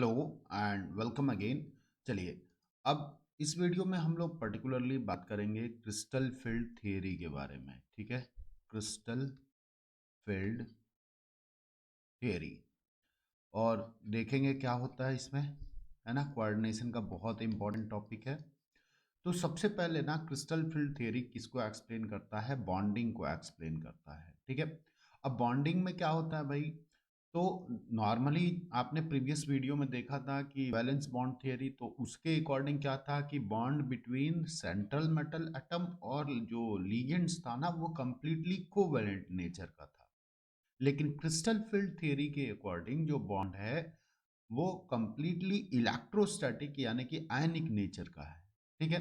Hello and welcome again. चलिए, अब इस वीडियो में हम लोग पर्टिकुलरली बात करेंगे क्रिस्टल फील्ड थियरी के बारे में। ठीक है, क्रिस्टल फील्ड थियरी, और देखेंगे क्या होता है इसमें, है ना। कोऑर्डिनेशन का बहुत इंपॉर्टेंट टॉपिक है। तो सबसे पहले ना, क्रिस्टल फील्ड थियरी किसको एक्सप्लेन करता है? बॉन्डिंग को एक्सप्लेन करता है। ठीक है, अब बॉन्डिंग में क्या होता है भाई? तो नॉर्मली आपने प्रीवियस वीडियो में देखा था कि वैलेंस बॉन्ड थियरी, तो उसके अकॉर्डिंग क्या था कि bond between central metal atom और जो लिगेंड्स था ना, वो कंप्लीटली कोवैलेंट नेचर का था। लेकिन क्रिस्टल फील्ड थियरी के अकॉर्डिंग जो बॉन्ड है वो कंप्लीटली इलेक्ट्रोस्टैटिक यानी कि आयनिक नेचर का है। ठीक है,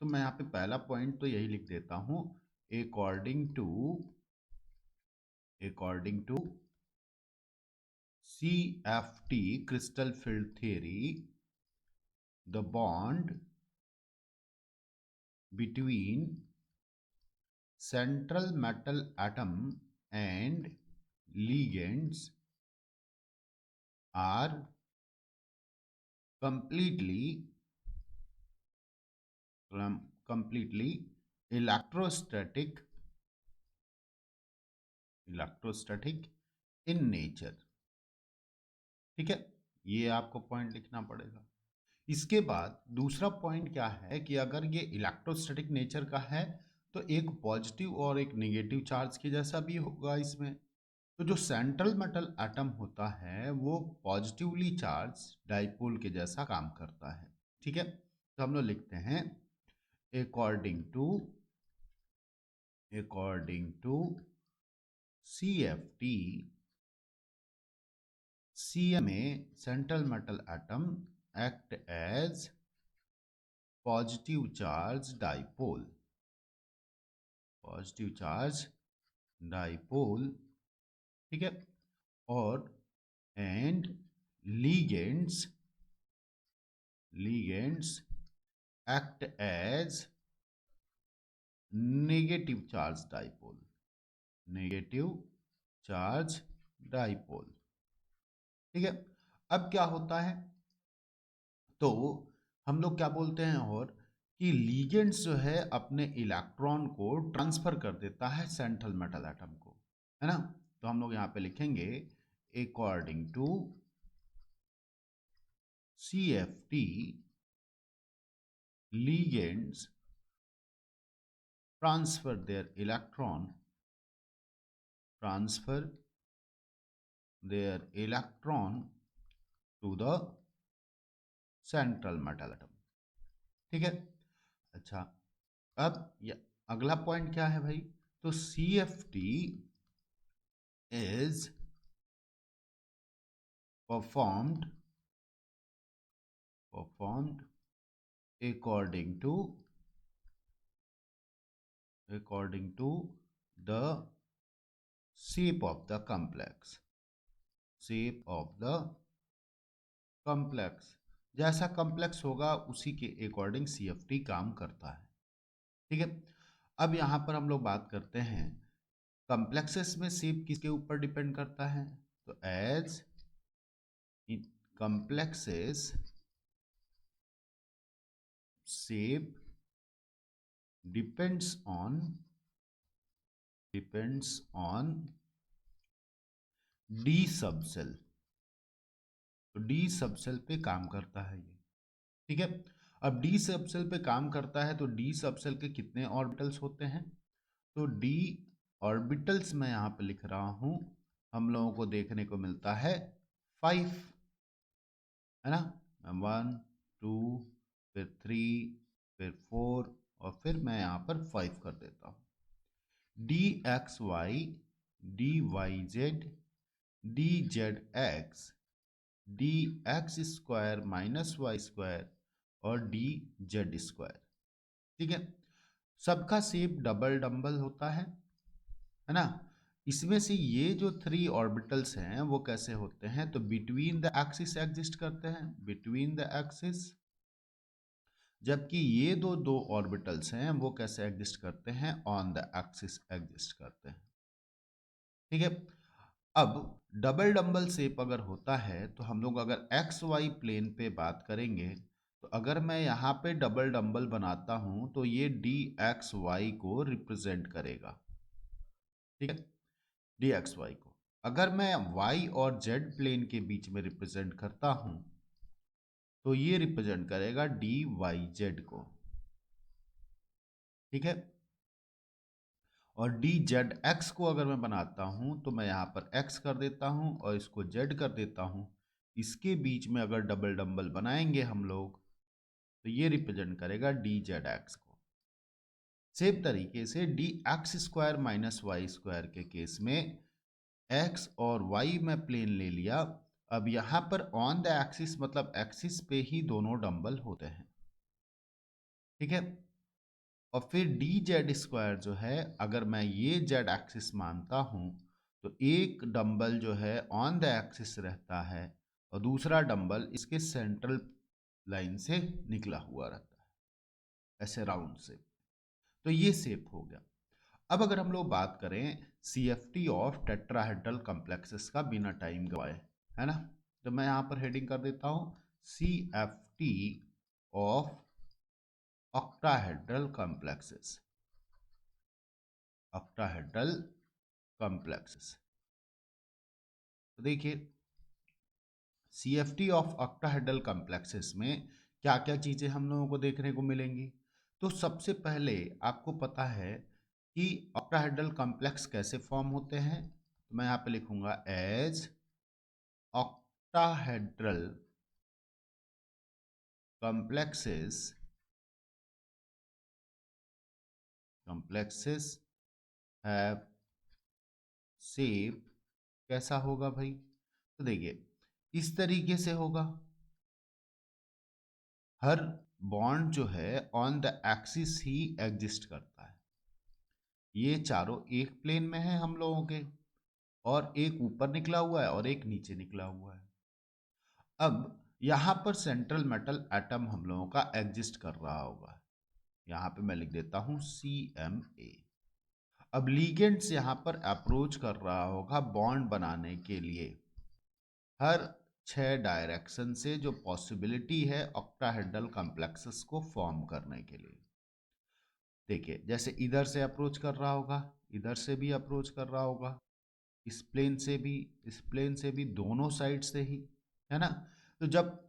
तो मैं यहाँ पे पहला पॉइंट तो यही लिख देता हूं, according to CFT crystal field theory, the bond between central metal atom and ligands are completely completely electrostatic in nature। ठीक है, ये आपको पॉइंट लिखना पड़ेगा। इसके बाद दूसरा पॉइंट क्या है कि अगर ये इलेक्ट्रोस्टैटिक नेचर का है तो एक पॉजिटिव और एक नेगेटिव चार्ज के जैसा भी होगा इसमें। तो जो सेंट्रल मेटल एटम होता है वो पॉजिटिवली चार्ज डाइपोल के जैसा काम करता है। ठीक है, तो हम लोग लिखते हैं according to CFT, CMA central metal atom act as positive charge dipole. ठीक है, और and ligands act as negative charge dipole. ठीक है, अब क्या होता है, तो हम लोग क्या बोलते हैं और कि लीगेंड्स जो है अपने इलेक्ट्रॉन को ट्रांसफर कर देता है सेंट्रल मेटल एटम को, है ना। तो हम लोग यहाँ पे लिखेंगे according to CFT, ligands transfer their electron to the central metal atom। ठीक है, अच्छा, अब अगला पॉइंट क्या है भाई? तो CFT is performed according to the shape of the complex जैसा कम्प्लेक्स होगा उसी के अकॉर्डिंग CFT काम करता है। ठीक है, अब यहां पर हम लोग बात करते हैं कम्प्लेक्सेस में शेप किसके ऊपर डिपेंड करता है? तो as in complexes shape depends on D subshell. तो डी सबसेल पे काम करता है ये। ठीक है, अब डी सबसेल पे काम करता है तो डी सबसेल के कितने ऑर्बिटल्स होते हैं? तो डी ऑर्बिटल्स मैं यहाँ पे लिख रहा हूं, हम लोगों को देखने को मिलता है 5, है ना। 1 2 फिर 3 फिर 4 और फिर मैं यहाँ पर 5 कर देता हूँ। DXY DYZ DZX DX² minus Y² और DZ²। ठीक है, सबका शेप डबल डम्बल होता है ना। इसमें से ये जो 3 ऑर्बिटल्स हैं वो कैसे होते हैं? तो बिटवीन द एक्सिस एग्जिस्ट करते हैं, बिटवीन द एक्सिस। जबकि ये दो ऑर्बिटल्स हैं वो कैसे एग्जिस्ट करते हैं? ऑन द एक्सिस एग्जिस्ट करते हैं। ठीक है, अब डबल डंबल शेप अगर होता है तो हम लोग अगर एक्स वाई प्लेन पे बात करेंगे, तो अगर मैं यहाँ पे डबल डंबल बनाता हूँ तो ये डी एक्स वाई को रिप्रेजेंट करेगा, ठीक है, डी एक्स वाई को। अगर मैं वाई और जेड प्लेन के बीच में रिप्रेजेंट करता हूँ तो ये रिप्रेजेंट करेगा डी वाई जेड को, ठीक है। और डी जेड एक्स को अगर मैं बनाता हूं तो मैं यहां पर एक्स कर देता हूं और इसको जेड कर देता हूं। इसके बीच में अगर डबल डंबल बनाएंगे हम लोग तो ये रिप्रेजेंट करेगा डी जेड एक्स को। सेम तरीके से D X square minus Y square के केस में एक्स और वाई में प्लेन ले लिया। अब यहां पर ऑन द एक्सिस मतलब एक्सिस पे ही दोनों डंबल होते हैं, ठीक है। और फिर डी जेड स्क्वायर जो है, अगर मैं ये जेड एक्सिस मानता हूं तो एक डंबल जो है ऑन द एक्सिस रहता है और दूसरा डंबल इसके सेंट्रल लाइन से निकला हुआ रहता है, ऐसे राउंड शेप। तो ये शेप हो गया। अब अगर हम लोग बात करें CFT ऑफ टेट्राहेड्रल कॉम्प्लेक्सेस का बिना टाइम गवाए, है ना, तो मैं यहां पर हेडिंग कर देता हूं CFT of octahedral complexes, octahedral complexes. तो देखिए CFT ऑफ ऑक्टाहेड्रल कॉम्प्लेक्सेस में क्या क्या चीजें हम लोगों को देखने को मिलेंगी। तो सबसे पहले आपको पता है कि ऑक्टाहेड्रल कॉम्प्लेक्स कैसे फॉर्म होते हैं। तो मैं यहाँ पे लिखूंगा as octahedral complexes, complexes have shape, कैसा होगा भाई, तो देखिए इस तरीके से होगा। हर बॉन्ड जो है on the axis he exist करता है। ये चारों एक प्लेन में है हम लोगों के, और एक ऊपर निकला हुआ है और एक नीचे निकला हुआ है। अब यहां पर सेंट्रल मेटल एटम हम लोगों का एग्जिस्ट कर रहा होगा। यहां पे मैं लिख देता हूं CMA। अब लीगेंड्स यहां पर अप्रोच कर रहा होगा बॉन्ड बनाने के लिए हर 6 डायरेक्शन से, जो पॉसिबिलिटी है ऑक्टाहेड्रल कॉम्प्लेक्सेस को फॉर्म करने के लिए। देखिए जैसे इधर से अप्रोच कर रहा होगा, इधर से भी अप्रोच कर रहा होगा, इस प्लेन से भी, इस प्लेन से भी, दोनों साइड से ही, है ना। तो जब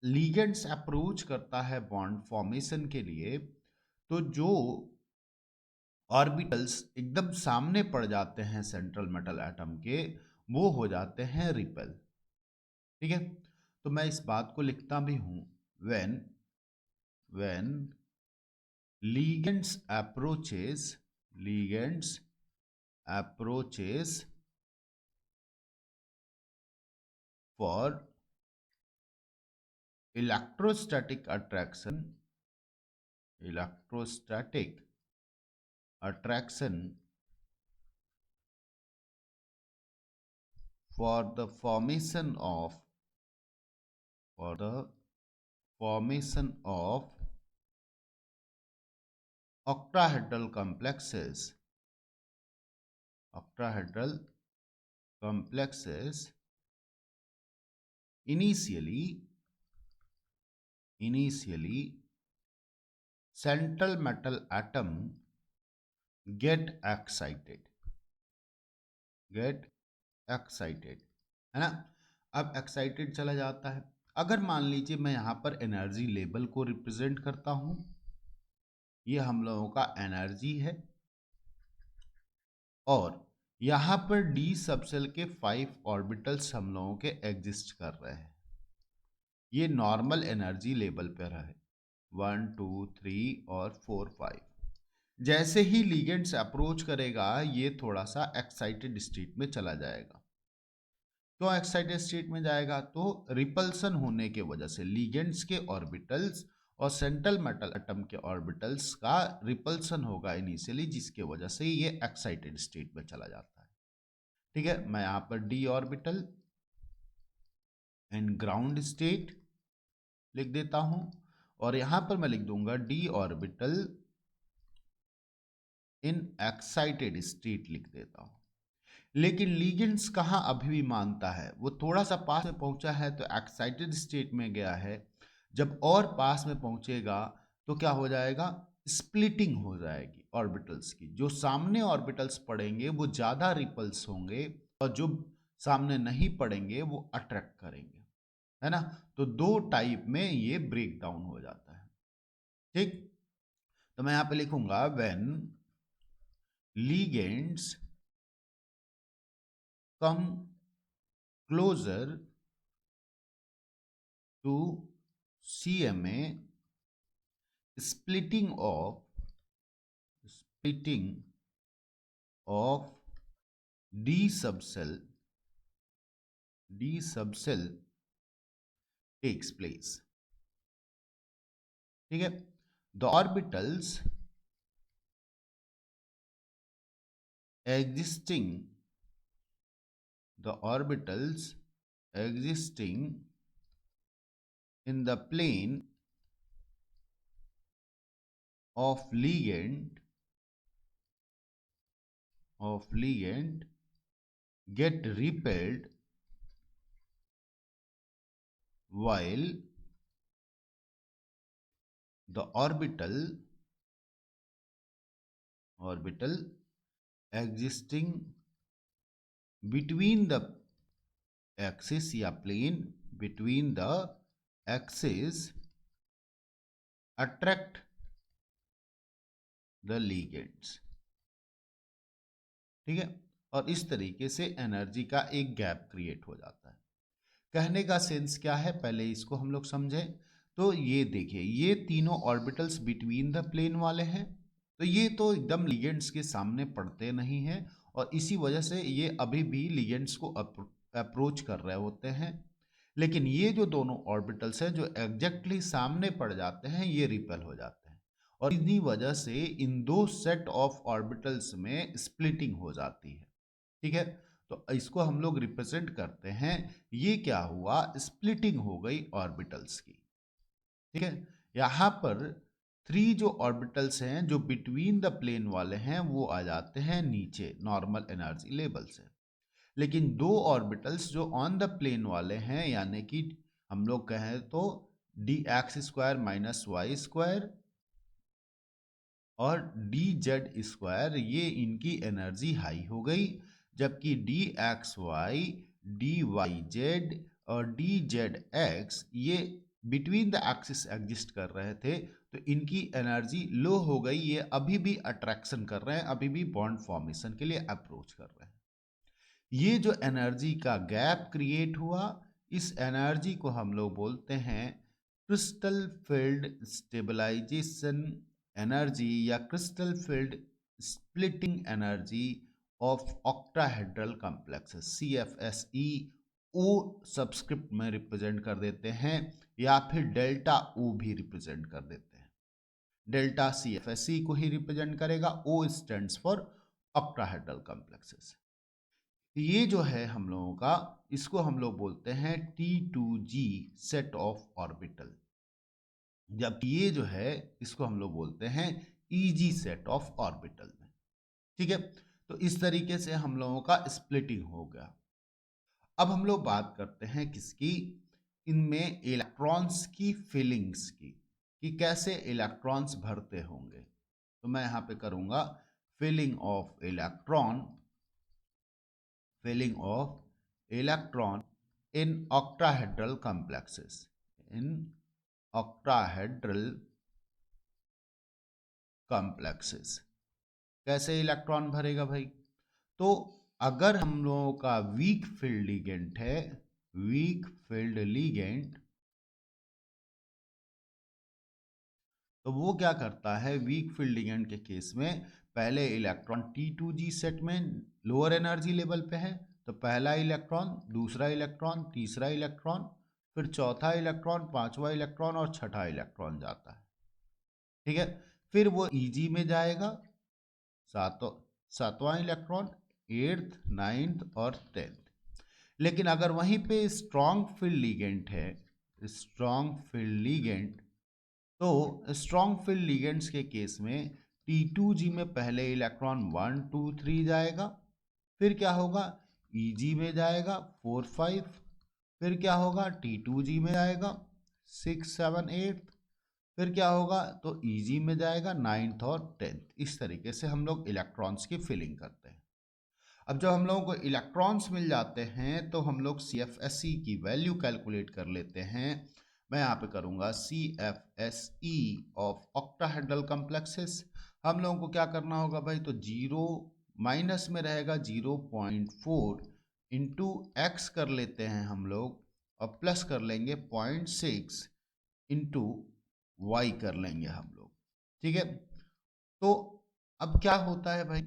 लीगेंड्स अप्रोच करता है बॉन्ड फॉर्मेशन के लिए, तो जो ऑर्बिटल्स एकदम सामने पड़ जाते हैं सेंट्रल मेटल एटम के, वो हो जाते हैं रिपेल, ठीक है। तो मैं इस बात को लिखता भी हूं, when ligands approaches for electrostatic attraction for the formation of octahedral complexes initially central metal atom get excited, है ना। अब एक्साइटेड चला जाता है। अगर मान लीजिए मैं यहां पर एनर्जी लेवल को रिप्रेजेंट करता हूं, ये हम लोगों का एनर्जी है, और यहां पर डी सबसेल के 5 ऑर्बिटल्स हम लोगों के एग्जिस्ट कर रहे हैं। ये नॉर्मल एनर्जी लेवल पर है, 1 2 3 और 4 5। जैसे ही लिगेंड्स अप्रोच करेगा ये थोड़ा सा एक्साइटेड स्टेट में चला जाएगा। क्यों एक्साइटेड स्टेट में जाएगा, तो रिपल्सन होने के वजह से लिगेंड्स के ऑर्बिटल्स और सेंट्रल मेटल एटम के ऑर्बिटल्स का रिपल्सन होगा इनिशियली, जिसके वजह से ये एक्साइटेड स्टेट में चला जाता है, ठीक है। मैं यहां पर D orbital and ground state लिख देता हूं, और यहां पर मैं लिख दूंगा D orbital in excited state लिख देता हूं। लेकिन लिगेंड्स कहाँ अभी भी मानता है, वो थोड़ा सा पास में पहुंचा है तो एक्साइटेड स्टेट में गया है, जब और पास में पहुंचेगा तो क्या हो जाएगा, स्प्लिटिंग हो जाएगी ऑर्बिटल्स की। जो सामने ऑर्बिटल्स पड़ेंगे वो ज्यादा रिपल्स होंगे और जो सामने नहीं पड़ेंगे वो अट्रैक्ट करेंगे, है ना। तो दो टाइप में ये ब्रेक डाउन हो जाता है, ठीक। तो मैं यहां पे लिखूंगा when ligands come closer to CMA, splitting of D subcell takes place, ठीक है। The existing in the plane of ligand get repelled while the orbital existing between the axis या plane between the axis attract the ligands, ठीक है। और इस तरीके से energy का एक गैप क्रिएट हो जाता है। कहने का सेंस क्या है, पहले इसको हम लोग समझें। तो ये देखिए, ये तीनों ऑर्बिटल्स बिटवीन द प्लेन वाले हैं, तो ये तो एकदम लिगेंड्स के सामने पड़ते नहीं हैं और इसी वजह से ये अभी भी लिगेंड्स को अप्रोच कर रहे होते हैं। लेकिन ये जो दोनों ऑर्बिटल्स हैं जो एग्जैक्टली सामने पड़ जाते हैं, ये रिपेल हो जाते हैं और इन्हीं वजह से इन दो सेट ऑफ ऑर्बिटल्स में स्प्लिटिंग हो जाती है, ठीक है। तो इसको हम लोग रिप्रेजेंट करते हैं, ये क्या हुआ, स्प्लिटिंग हो गई ऑर्बिटल्स की, ठीक है। यहां पर 3 जो ऑर्बिटल्स हैं जो बिटवीन द प्लेन वाले हैं वो आ जाते हैं नीचे नॉर्मल एनर्जी लेवल से, लेकिन 2 ऑर्बिटल्स जो ऑन द प्लेन वाले हैं, यानी कि हम लोग कहें तो dx² - y² और dz², ये इनकी एनर्जी हाई हो गई, जबकि dxy, dyz और dzx ये बिटवीन द एक्सिस एग्जिस्ट कर रहे थे, तो इनकी एनर्जी लो हो गई। ये अभी भी अट्रैक्शन कर रहे हैं, अभी भी बॉन्ड फॉर्मेशन के लिए अप्रोच कर रहे हैं। ये जो एनर्जी का गैप क्रिएट हुआ, इस एनर्जी को हम लोग बोलते हैं क्रिस्टल फील्ड स्टेबलाइजेशन एनर्जी या crystal field splitting energy of octahedral complexes, CFSE O subscript में रिप्रेजेंट कर देते हैं या फिर डेल्टा ओ भी रिप्रेजेंट कर देते हैं। डेल्टा CFSE को ही रिप्रेजेंट करेगा, O stands for octahedral complexes. ये जो है हम लोगों का, इसको हम लोग बोलते हैं T2G सेट ऑफ ऑर्बिटल, जबकि ये जो है इसको हम लोग बोलते हैं EG सेट ऑफ ऑर्बिटल में, ठीक है। तो इस तरीके से हम लोगों का स्प्लिटिंग हो गया। अब हम लोग बात करते हैं किसकी, इनमें इलेक्ट्रॉन्स की फीलिंग्स की, कि कैसे इलेक्ट्रॉन्स भरते होंगे। तो मैं यहां पे करूंगा feeling of electron in octahedral complexes, कैसे इलेक्ट्रॉन भरेगा भाई। तो अगर हम लोगों का वीक फील्ड लिगेंड है, तो वो क्या करता है, वीक फील्ड लिगेंड के केस में पहले इलेक्ट्रॉन T2G सेट में लोअर एनर्जी लेवल पे है, तो पहला इलेक्ट्रॉन, दूसरा इलेक्ट्रॉन, तीसरा इलेक्ट्रॉन, फिर चौथा इलेक्ट्रॉन, पांचवा इलेक्ट्रॉन और छठा इलेक्ट्रॉन जाता है, ठीक है। फिर वो EG में जाएगा, सातवां इलेक्ट्रॉन, 8th, 9th और 10th। लेकिन अगर वहीं पे स्ट्रॉन्ग फील्ड लिगेंड है, तो स्ट्रॉन्ग फील्ड लिगेंड्स के केस में T2G में पहले इलेक्ट्रॉन 1 2 3 जाएगा, फिर क्या होगा, Eg में जाएगा 4 5, फिर क्या होगा, T2G में जाएगा 6 7 8, फिर क्या होगा, तो Eg में जाएगा 9th और 10th। इस तरीके से हम लोग इलेक्ट्रॉन्स की फिलिंग करते हैं। अब जब हम लोगों को इलेक्ट्रॉन्स मिल जाते हैं तो हम लोग CFSE की वैल्यू कैलकुलेट कर लेते हैं। मैं यहाँ पे करूँगा CFSE ऑफ ऑक्टाहेड्रल कॉम्प्लेक्सेस। हम लोगों को क्या करना होगा भाई, तो 0 माइनस में रहेगा 0.4 इंटू एक्स कर लेते हैं हम लोग, और प्लस कर लेंगे 0.6 इंटू वाई कर लेंगे हम लोग। ठीक है, तो अब क्या होता है भाई,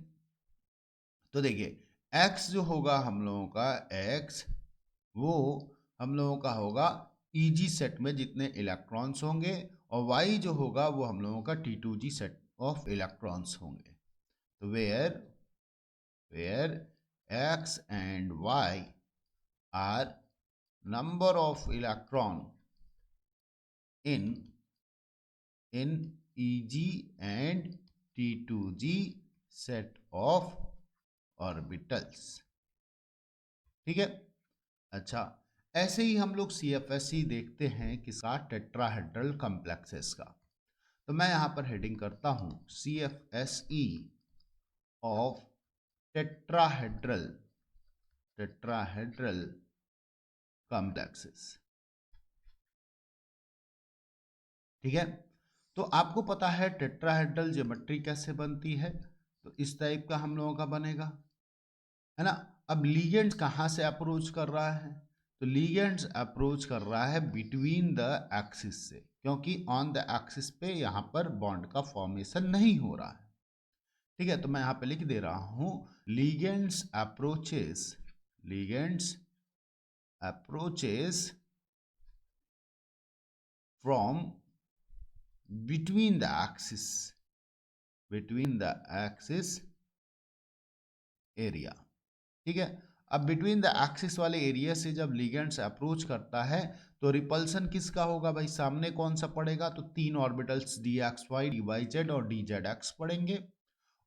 तो देखिए x जो होगा हम लोगों का, x वो हम लोगों का होगा Eg सेट में जितने इलेक्ट्रॉन्स होंगे, और y जो होगा वो हम लोगों का T2G सेट ऑफ इलेक्ट्रॉन्स होंगे। तो where x and y are number of electron in Eg and T2G set of orbitals। ठीक है, अच्छा, ऐसे ही हम लोग CFSE देखते हैं किसका, टेट्राहेड्रल कॉम्प्लेक्सेस का। तो मैं यहां पर हेडिंग करता हूं CFSE ऑफ टेट्राहेड्रल कॉम्प्लेक्सेस। ठीक है, तो आपको पता है टेट्राहेड्रल ज्योमेट्री कैसे बनती है, तो इस टाइप का हम लोगों का बनेगा, है ना। अब लिगेंड्स कहाँ से अप्रोच कर रहा है, तो लिगेंड्स अप्रोच कर रहा है बिटवीन द एक्सिस से, क्योंकि ऑन द एक्सिस पे यहाँ पर बॉन्ड का फॉर्मेशन नहीं हो रहा है। ठीक है, तो मैं यहाँ पे लिख दे रहा हूँ ligands approaches from between the axis area. ठीक है, अब बिटवीन द एक्सिस वाले एरिया से जब लिगेंड्स अप्रोच करता है तो रिपल्सन किसका होगा भाई, सामने कौन सा पड़ेगा, तो 3 ऑर्बिटल्स dxy dyz और dzx पड़ेंगे,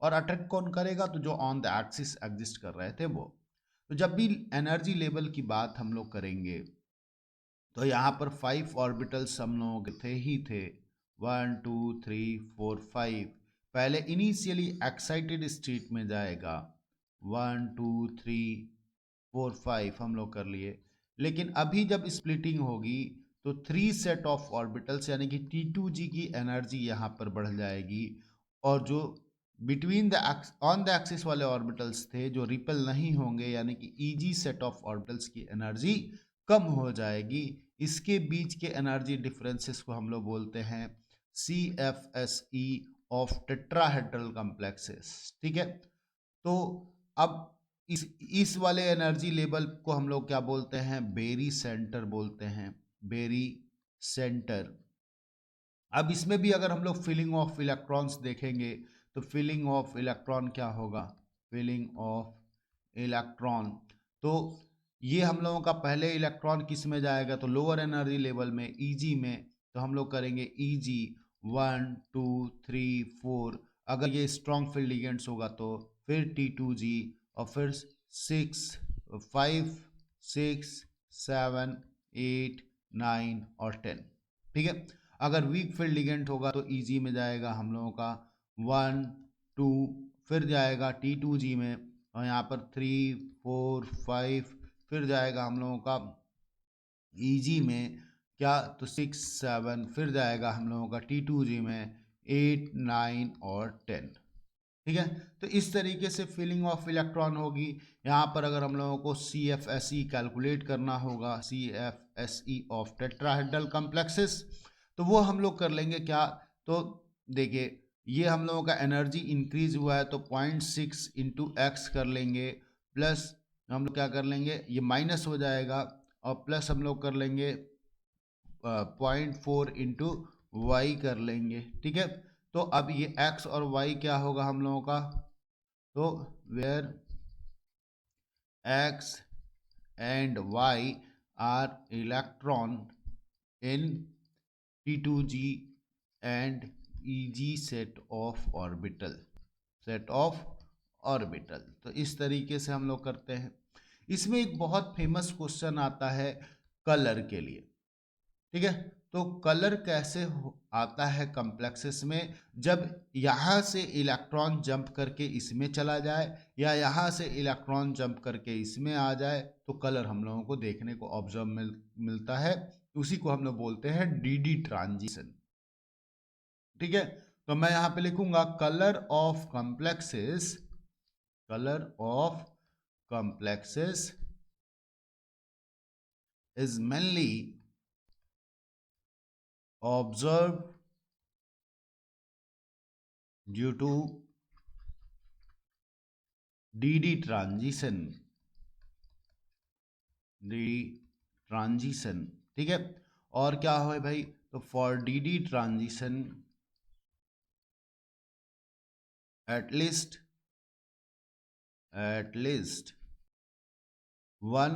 और अट्रैक्ट कौन करेगा, तो जो ऑन द एक्सिस एग्जिस्ट कर रहे थे वो। तो जब भी एनर्जी लेवल की बात हम लोग करेंगे तो यहाँ पर 5 ऑर्बिटल्स हम लोगों के थे 1 2 3 4 5। पहले इनिशियली एक्साइटेड स्टेट में जाएगा 1 2 3 4 5 हम लोग कर लिए, लेकिन अभी जब स्प्लिटिंग होगी तो 3 सेट ऑफ ऑर्बिटल्स यानी कि T2G की एनर्जी यहाँ पर बढ़ जाएगी, और जो between the on the axis वाले ऑर्बिटल्स थे जो रिपेल नहीं होंगे यानी कि Eg सेट ऑफ ऑर्बिटल्स की एनर्जी कम हो जाएगी। इसके बीच के एनर्जी डिफरेंसेस को हम लोग बोलते हैं CFSE ऑफ टेट्राहेड्रल कॉम्प्लेक्सेस। ठीक है, तो अब इस वाले एनर्जी लेवल को हम लोग क्या बोलते हैं, बेरी सेंटर बोलते हैं, बेरी सेंटर। अब इसमें भी अगर हम लोग फिलिंग ऑफ इलेक्ट्रॉन्स देखेंगे तो फिलिंग ऑफ इलेक्ट्रॉन क्या होगा, फिलिंग ऑफ इलेक्ट्रॉन, तो ये हम लोगों का पहले इलेक्ट्रॉन किस में जाएगा, तो लोअर एनर्जी लेवल में Eg में, तो हम लोग करेंगे Eg 1 2 3 4। अगर ये स्ट्रॉन्ग फील्ड लिगेंड्स होगा तो फिर T2G, और फिर 6 5 6 7 8 9 और 10। ठीक है, अगर वीक फील्ड लिगेंड होगा तो Eg में जाएगा हम लोगों का 1 2, फिर जाएगा T2G में, और यहाँ पर 3 4 5, फिर जाएगा हम लोगों का Eg में क्या, तो 6 7, फिर जाएगा हम लोगों का T2G में 8 9 और 10। ठीक है, तो इस तरीके से फिलिंग ऑफ इलेक्ट्रॉन होगी। यहाँ पर अगर हम लोगों को CFSE कैलकुलेट करना होगा, CFSE ऑफ टेट्राहेड्रल कॉम्प्लेक्सेस, तो वो हम लोग कर लेंगे क्या, तो देखिए ये हम लोगों का एनर्जी इंक्रीज हुआ है तो 0.6 इंटू एक्स कर लेंगे, प्लस हम लोग क्या कर लेंगे, ये माइनस हो जाएगा, और प्लस हम लोग कर लेंगे 0.4 इंटू वाई कर लेंगे। ठीक है, तो अब ये x और y क्या होगा हम लोगों का, तो where x and y are electron in T2G and Eg set of orbital. तो इस तरीके से हम लोग करते हैं। इसमें एक बहुत फेमस क्वेश्चन आता है कलर के लिए, ठीक है। तो कलर कैसे आता है कॉम्प्लेक्सेस में, जब यहाँ से इलेक्ट्रॉन जंप करके इसमें चला जाए या यहाँ से इलेक्ट्रॉन जंप करके इसमें आ जाए, तो कलर हम लोगों को देखने को ऑब्जर्व मिलता है। उसी को हम लोग बोलते हैं डीडी ट्रांजिशन, ठीक है। तो मैं यहाँ पे लिखूंगा colour of complexes, colour of complexes is mainly observed due to DD transition, DD transition, ठीक है। और क्या है भाई, तो for DD transition at least one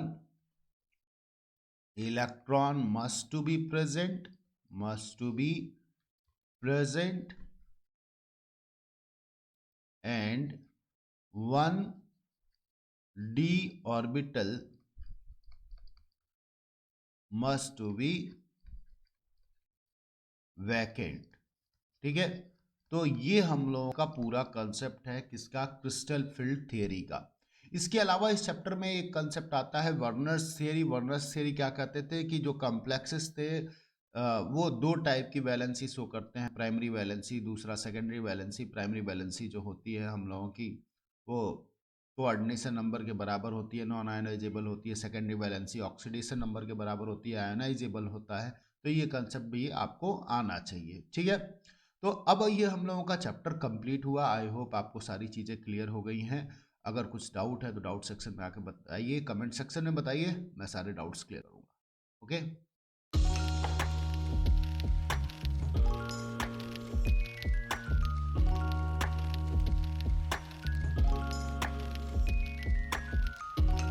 electron must to be present, and one d orbital must to be vacant, ठीक है। तो ये हम लोगों का पूरा कंसेप्ट है किसका, क्रिस्टल फील्ड थियरी का। इसके अलावा इस चैप्टर में एक कंसेप्ट आता है वर्नर्स थियरी। वर्नर्स थियरी क्या कहते थे कि जो कॉम्प्लेक्सेस थे वो दो टाइप की वैलेंसी शो करते हैं, प्राइमरी वैलेंसी, दूसरा सेकेंडरी वैलेंसी। प्राइमरी वैलेंसी जो होती है हम लोगों की वो कोऑर्डिनेशन नंबर के बराबर होती है, नॉन आयोनाइजेबल होती है। सेकेंडरी वैलेंसी ऑक्सीडेशन नंबर के बराबर होती है, आयोनाइजेबल होता है। तो ये कंसेप्ट भी आपको आना चाहिए, ठीक है। तो अब ये हम लोगों का चैप्टर कंप्लीट हुआ। आई होप आपको सारी चीज़ें क्लियर हो गई हैं। अगर कुछ डाउट है तो डाउट सेक्शन में आके बताइए, कमेंट सेक्शन में बताइए, मैं सारे डाउट्स क्लियर करूँगा। ओके।